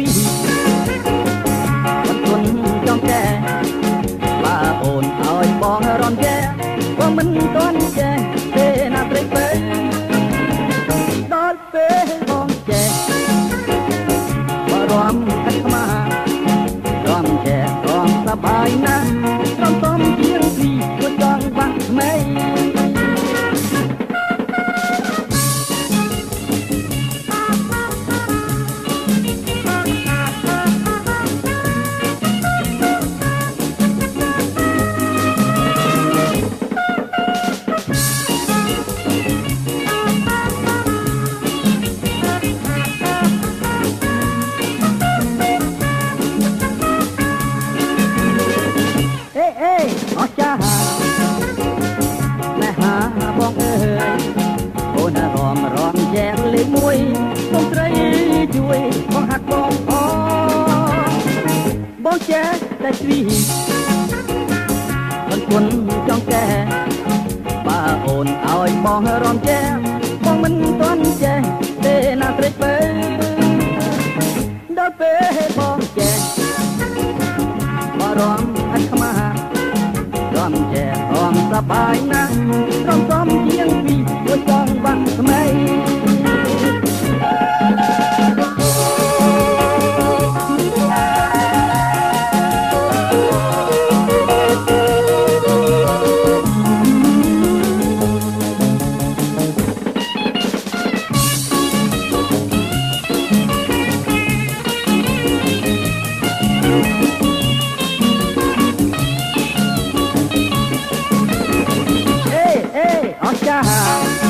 ពីមិនគុណចង់ចែបើអូនឲ្យបងរំចែបងមិនទាន់ចែទេណាព្រៃពេដល់ពេលបងចែបើរំកាត់ខ្មារំចែរំសប្បាយណាស់រំតំជាងពីជួយចង់បាក់ថ្មីអស្ចារ្យណែហាបងអើយអូនរំចែកលេខ1បងត្រីជួយបងហាត់បងអបងចែកតែស្វីមិនគុណចង់ចែកបើអូនឲ្យបងរំចែកបងមិនទាន់ចែកទេណាត្រេកពេដល់ពេលបងចែកបើរំអត់ខ្មារំចែរំសប្បាយណាស់រំសំជាងពីជួយចង់បាក់ថ្មីអស្ចារ្យ